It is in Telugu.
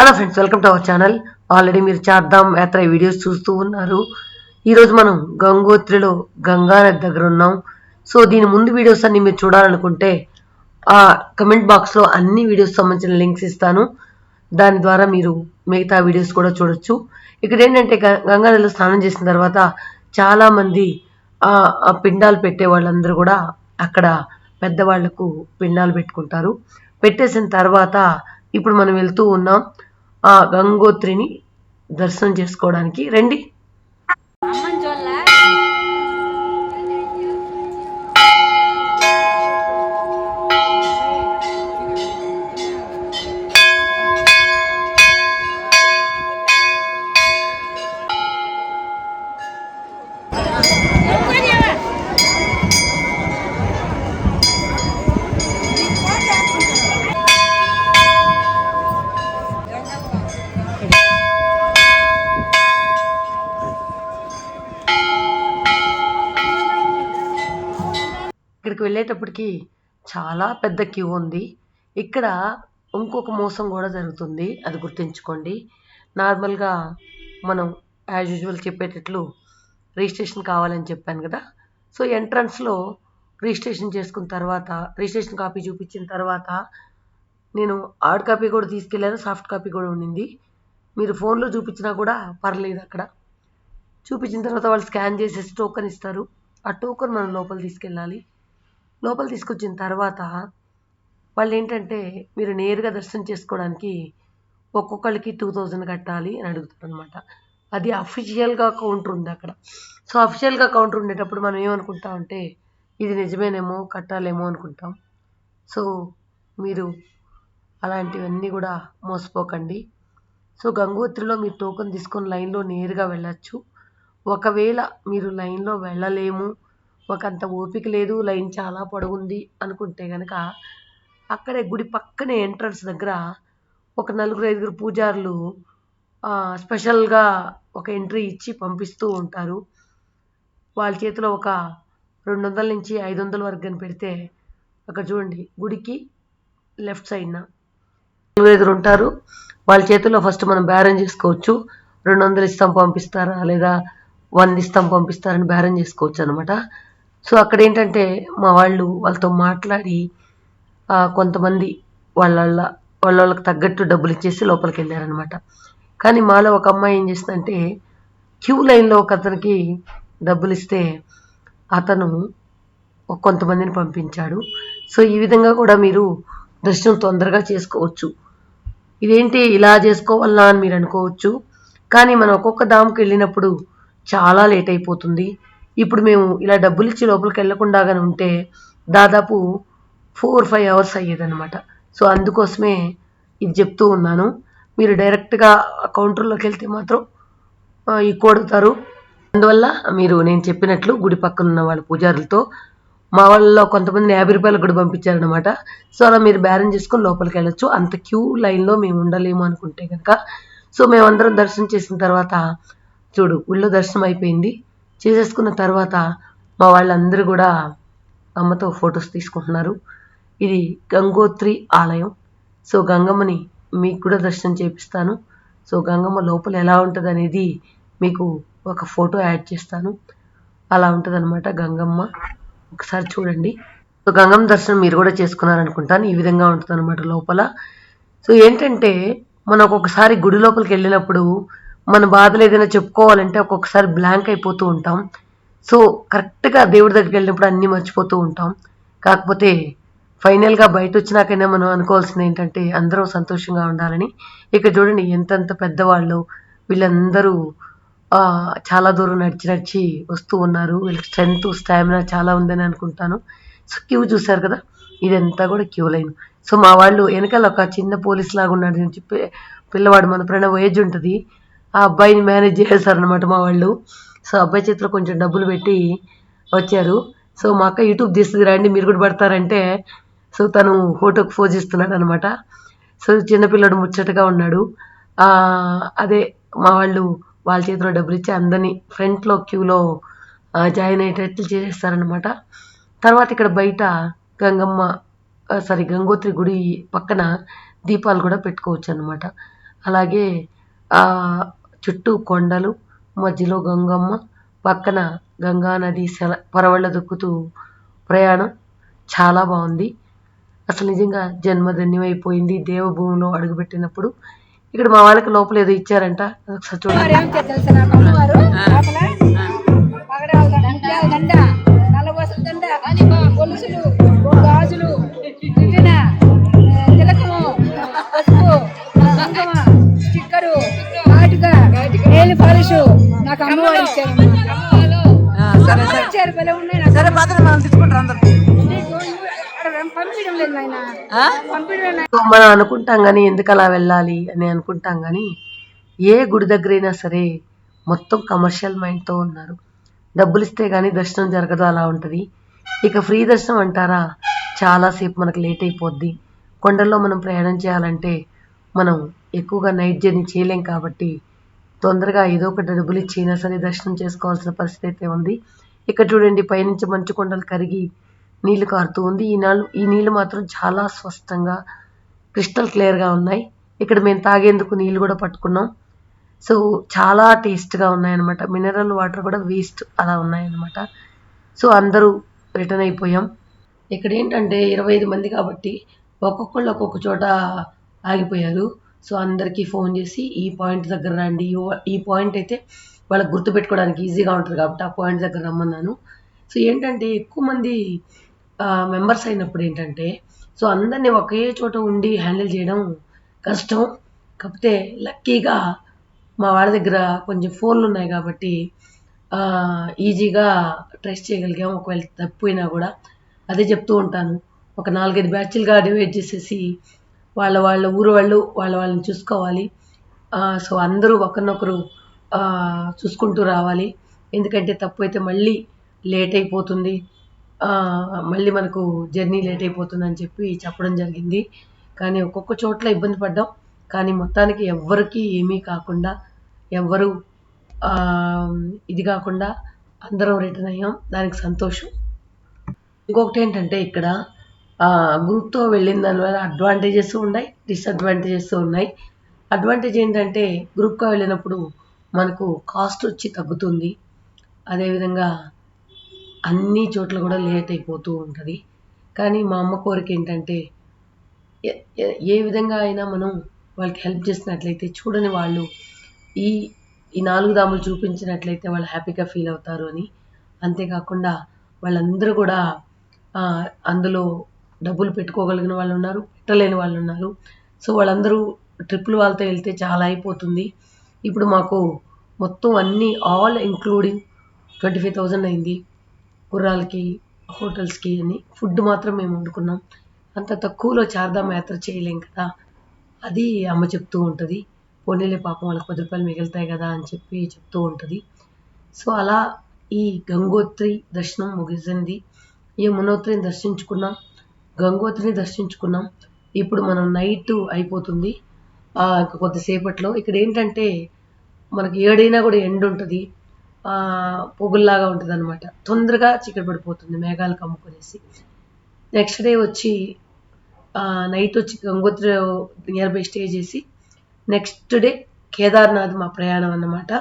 Hello friends, welcome to our channel. Already మీరు చార్ధామ్ యాత్ర వీడియోస్ చూస్తూ ఉన్నారు. ఈరోజు మనం గంగోత్రిలో గంగా నది దగ్గర ఉన్నాం. సో దీని ముందు వీడియోస్ అన్ని మీరు చూడాలనుకుంటే ఆ కమెంట్ బాక్స్లో అన్ని వీడియోస్ సంబంధించిన లింక్స్ ఇస్తాను. దాని ద్వారా మీరు మిగతా వీడియోస్ కూడా చూడొచ్చు. ఇక్కడ ఏంటంటే గంగా నదిలో స్నానం చేసిన తర్వాత చాలామంది ఆ పిండాలు పెట్టే వాళ్ళందరూ కూడా అక్కడ పెద్దవాళ్లకు పిండాలు పెట్టుకుంటారు. పెట్టేసిన తర్వాత ఇప్పుడు మనం వెళ్తూ ఉన్నాం ఆ గంగోత్రిని దర్శనం చేసుకోవడానికి. రండి. ఇక్కడికి వెళ్ళేటప్పటికి చాలా పెద్ద క్యూ ఉంది. ఇక్కడ ఇంకొక మోసం కూడా జరుగుతుంది, అది గుర్తుంచుకోండి. నార్మల్గా మనం యాజ్ యూజువల్ చెప్పేటట్లు రిజిస్ట్రేషన్ కావాలని చెప్పాను కదా. సో ఎంట్రన్స్లో రిజిస్ట్రేషన్ చేసుకున్న తర్వాత రిజిస్ట్రేషన్ కాపీ చూపించిన తర్వాత నేను హార్డ్ కాపీ కూడా తీసుకెళ్ళాను, సాఫ్ట్ కాపీ కూడా ఉండింది. మీరు ఫోన్లో చూపించినా కూడా పర్లేదు. అక్కడ చూపించిన తర్వాత వాళ్ళు స్కాన్ చేసేసి టోకెన్ ఇస్తారు. ఆ టోకెన్ మనం లోపల తీసుకెళ్ళాలి. లోపల తీసుకొచ్చిన తర్వాత వాళ్ళు ఏంటంటే మీరు నేరుగా దర్శనం చేసుకోవడానికి ఒక్కొక్కరికి 2000 కట్టాలి అని అడుగుతారు అనమాట. అది అఫీషియల్గా కౌంటర్ ఉంది అక్కడ. సో అఫీషియల్గా కౌంటర్ ఉండేటప్పుడు మనం ఏమనుకుంటాం అంటే ఇది నిజమేనేమో, కట్టాలేమో అనుకుంటాం. సో మీరు అలాంటివన్నీ కూడా మోసపోకండి. సో గంగోత్రిలో మీరు టోకెన్ తీసుకొని లైన్లో నేరుగా వెళ్ళచ్చు. ఒకవేళ మీరు లైన్లో వెళ్ళలేము, అంత ఓపిక లేదు, లైన్ చాలా పొడవుంది అనుకుంటే కనుక అక్కడే గుడి పక్కనే ఎంట్రన్స్ దగ్గర ఒక 4-5 పూజారులు స్పెషల్గా ఒక ఎంట్రీ ఇచ్చి పంపిస్తూ ఉంటారు. వాళ్ళ చేతిలో ఒక 200 నుంచి 500 వరకు అని పెడితే అక్కడ చూడండి, గుడికి లెఫ్ట్ సైడ్న 5 ఉంటారు. వాళ్ళ చేతిలో ఫస్ట్ మనం బేరం చేసుకోవచ్చు. 200 ఇస్తాం పంపిస్తారా, లేదా 100 ఇస్తాం పంపిస్తారని బేరం చేసుకోవచ్చు అనమాట. సో అక్కడ ఏంటంటే మా వాళ్ళతో మాట్లాడి కొంతమంది వాళ్ళకి తగ్గట్టు డబ్బులు ఇచ్చేసి లోపలికి వెళ్ళారనమాట. కానీ మాలో ఒక అమ్మాయి ఏం చేసిందంటే క్యూ లైన్లో ఒక అతనికి డబ్బులు ఇస్తే అతను కొంతమందిని పంపించాడు. సో ఈ విధంగా కూడా మీరు దర్శనం తొందరగా చేసుకోవచ్చు. ఇదేంటి ఇలా చేసుకోవాలా అని మీరు అనుకోవచ్చు, కానీ మనం ఒక్కొక్క ధామ్కి వెళ్ళినప్పుడు చాలా లేట్ అయిపోతుంది. ఇప్పుడు మేము ఇలా డబ్బులు ఇచ్చి లోపలికి వెళ్ళకుండా కానీ ఉంటే దాదాపు 4-5 అవర్స్ అయ్యేదన్నమాట. సో అందుకోసమే ఇది చెప్తూ ఉన్నాను. మీరు డైరెక్ట్గా కౌంటర్లోకి వెళ్తే మాత్రం ఎక్కువ అడుగుతారు. అందువల్ల మీరు నేను చెప్పినట్లు గుడి పక్కన ఉన్న వాళ్ళ పూజారులతో మా వాళ్ళలో కొంతమందిని 50 రూపాయలకు కూడా పంపించారనమాట. సో అలా మీరు బేరం చేసుకొని లోపలికి వెళ్ళొచ్చు. అంత క్యూ లైన్లో మేము ఉండలేము అనుకుంటే కనుక. సో మేమందరం దర్శనం చేసిన తర్వాత చూడు, ఊళ్ళో దర్శనం అయిపోయింది. చేసేసుకున్న తర్వాత మా వాళ్ళందరూ కూడా అమ్మతో ఫొటోస్ తీసుకుంటున్నారు. ఇది గంగోత్రి ఆలయం. సో గంగమ్మని మీకు కూడా దర్శనం చేపిస్తాను. సో గంగమ్మ లోపల ఎలా ఉంటుంది అనేది మీకు ఒక ఫోటో యాడ్ చేస్తాను. అలా ఉంటుంది అనమాట గంగమ్మ. ఒకసారి చూడండి. సో గంగమ్మ దర్శనం మీరు కూడా చేసుకున్నారనుకుంటాను. ఈ విధంగా ఉంటుంది అనమాట లోపల. సో ఏంటంటే మనం ఒక్కొక్కసారి గుడి లోపలికి వెళ్ళినప్పుడు మన బాధలు ఏదైనా చెప్పుకోవాలంటే ఒక్కొక్కసారి బ్లాంక్ అయిపోతూ ఉంటాం. సో కరెక్ట్గా దేవుడి దగ్గరికి వెళ్ళినప్పుడు అన్నీ మర్చిపోతూ ఉంటాం. కాకపోతే ఫైనల్గా బయట వచ్చినాకైనా మనం అనుకోవాల్సింది ఏంటంటే అందరూ సంతోషంగా ఉండాలని. ఇక్కడ చూడండి ఎంతెంత పెద్దవాళ్ళు, వీళ్ళందరూ చాలా దూరం నడిచి వస్తూ ఉన్నారు. వీళ్ళకి స్ట్రెంత్ స్టామినా చాలా ఉందని అనుకుంటాను. సో క్యూ చూశారు కదా, ఇదంతా కూడా క్యూ లైన్. సో మా వాళ్ళు వెనకాల ఒక చిన్న పోలీస్ లాగా ఉన్నాడు అని చెప్పి పిల్లవాడు, మన ప్రణవ్ ఏజ్ ఉంటుంది, ఆ అబ్బాయిని మేనేజ్ చేశారనమాట మా వాళ్ళు. సో అబ్బాయి చేతిలో కొంచెం డబ్బులు పెట్టి వచ్చారు. సో మా అక్క యూట్యూబ్ తీస్తుంది రండి మీరు కూడా పడతారంటే సో తను ఫోటోకి పోజ్ ఇస్తున్నాడు అనమాట. సో చిన్నపిల్లడు ముచ్చటగా ఉన్నాడు. అదే మా వాళ్ళు వాళ్ళ చేతిలో డబ్బులు ఇచ్చి అందరినీ ఫ్రంట్లో క్యూలో జాయిన్ అయ్యేటట్లు చేసేస్తారనమాట. తర్వాత ఇక్కడ బయట గంగోత్రి గుడి పక్కన దీపాలు కూడా పెట్టుకోవచ్చు అనమాట. అలాగే ఆ చుట్టూ కొండలు, మధ్యలో గంగమ్మ, పక్కన గంగా నది పరవళ్ళ దొక్కుతూ ప్రయాణం చాలా బాగుంది. అసలు నిజంగా జన్మధన్యమైపోయింది దేవభూమిలో అడుగుపెట్టినప్పుడు. ఇక్కడ మా వాళ్ళకి లోపల ఏదో ఇచ్చారంట, ఒకసారి చూడండి. గాజులు, తిలకము, పసుపు, కుంకుమ, స్టిక్కరు, కాటుక, నెయిల్ పాలిష్ నాకు అమ్మవారు ఇచ్చారు. మనం అనుకుంటాం కానీ ఎందుకు అలా వెళ్ళాలి అని అనుకుంటాం కానీ ఏ గుడి దగ్గరైనా సరే మొత్తం కమర్షియల్ మైండ్తో ఉన్నారు. డబ్బులు ఇస్తే కానీ దర్శనం జరగదు, అలా ఉంటుంది. ఇక ఫ్రీ దర్శనం అంటారా, చాలాసేపు మనకు లేట్ అయిపోద్ది. కొండల్లో మనం ప్రయాణం చేయాలంటే మనం ఎక్కువగా నైట్ జర్నీ చేయలేం కాబట్టి తొందరగా ఏదో ఒకటి డబ్బులు ఇచ్చినా సరే దర్శనం చేసుకోవాల్సిన పరిస్థితి అయితే ఉంది. ఇక్కడ చూడండి, పైనుంచి మంచు కొండలు కరిగి నీళ్లు కారుతూ ఉంది. ఈ నీళ్లు మాత్రం చాలా స్పష్టంగా క్రిస్టల్ క్లియర్గా ఉన్నాయి. ఇక్కడ మేము తాగేందుకు నీళ్ళు కూడా పట్టుకున్నాం. సో చాలా టేస్ట్గా ఉన్నాయన్నమాట. మినరల్ వాటర్ కూడా వేస్ట్ అలా ఉన్నాయన్నమాట. సో అందరూ రిటర్న్ అయిపోయాం. ఇక్కడ ఏంటంటే 25 మంది కాబట్టి ఒక్కొక్కళ్ళు ఒక్కొక్క చోట ఆగిపోయారు. సో అందరికీ ఫోన్ చేసి ఈ పాయింట్ దగ్గర రండి, ఈ పాయింట్ అయితే వాళ్ళకి గుర్తుపెట్టుకోవడానికి ఈజీగా ఉంటుంది కాబట్టి ఆ పాయింట్ దగ్గర రమ్మన్నాను. సో ఏంటంటే ఎక్కువ మంది మెంబర్స్ అయినప్పుడు ఏంటంటే సో అందరినీ ఒకే చోట ఉండి హ్యాండిల్ చేయడం కష్టం. కాకపోతే లక్కీగా మా వాళ్ళ దగ్గర కొంచెం ఫోన్లు ఉన్నాయి కాబట్టి ఈజీగా ట్రేస్ చేయగలిగాం. ఒకవేళ తప్పిపోయినా కూడా అదే చెప్తూ ఉంటాను, ఒక 4-5 బ్యాచ్లుగా డివైడ్ చేసేసి వాళ్ళ ఊరు వాళ్ళని చూసుకోవాలి. సో అందరూ ఒకరినొకరు చూసుకుంటూ రావాలి. ఎందుకంటే తప్పు అయితే మళ్ళీ లేట్ అయిపోతుంది, మళ్ళీ మనకు జర్నీ లేట్ అయిపోతుంది అని చెప్పి చెప్పడం జరిగింది. కానీ ఒక్కొక్క చోట్ల ఇబ్బంది పడ్డాం. కానీ మొత్తానికి ఎవ్వరికి ఏమీ కాకుండా ఎవ్వరు ఇది కాకుండా అందరం రిటర్న్ అయ్యాం. దానికి సంతోషం. ఇంకొకటి ఏంటంటే ఇక్కడ గ్రూప్తో వెళ్ళిన దానివల్ల అడ్వాంటేజెస్ ఉన్నాయి, డిసడ్వాంటేజెస్ ఉన్నాయి. అడ్వాంటేజ్ ఏంటంటే గ్రూప్గా వెళ్ళినప్పుడు మనకు కాస్ట్ వచ్చి తగ్గుతుంది. అదేవిధంగా అన్ని చోట్ల కూడా లేట్ అయిపోతూ ఉంటుంది. కానీ మా అమ్మ కోరిక ఏంటంటే ఏ విధంగా అయినా మనం వాళ్ళకి హెల్ప్ చేసినట్లయితే చూడని వాళ్ళు ఈ 4 ధాములు చూపించినట్లయితే వాళ్ళు హ్యాపీగా ఫీల్ అవుతారు అని. అంతేకాకుండా వాళ్ళందరూ కూడా అందులో డబ్బులు పెట్టుకోగలిగిన వాళ్ళు ఉన్నారు, పెట్టలేని వాళ్ళు ఉన్నారు. సో వాళ్ళందరూ ట్రిప్పులు వాళ్ళతో వెళ్తే చాలా అయిపోతుంది. ఇప్పుడు మాకు మొత్తం అన్నీ ఆల్ ఇంక్లూడింగ్ 25,000 అయింది. గుర్రాలకి, హోటల్స్కి అని. ఫుడ్ మాత్రం మేము వండుకున్నాం. అంత తక్కువలో చార్ధామ్ యాత్ర చేయలేం కదా. అది అమ్మ చెప్తూ ఉంటుంది. పోనీలే పాపం వాళ్ళకి 10 రూపాయలు మిగులుతాయి కదా అని చెప్పి చెప్తూ ఉంటుంది. సో అలా ఈ గంగోత్రి దర్శనం ముగిసింది. యమునోత్రిని దర్శించుకున్నాం, గంగోత్రిని దర్శించుకున్నాం. ఇప్పుడు మనం నైట్ అయిపోతుంది కొద్దిసేపట్లో. ఇక్కడ ఏంటంటే మనకి ఏడైనా కూడా ఎండ ఉంటుంది, పొగుల్లాగా ఉంటుంది అనమాట. తొందరగా చీకటి పడిపోతుంది మేఘాలు కమ్ముకునేసి. నెక్స్ట్ డే వచ్చి నైట్ వచ్చి గంగోత్రి నియర్ బై స్టే చేసి నెక్స్ట్ డే కేదార్నాథ్ మా ప్రయాణం అన్నమాట.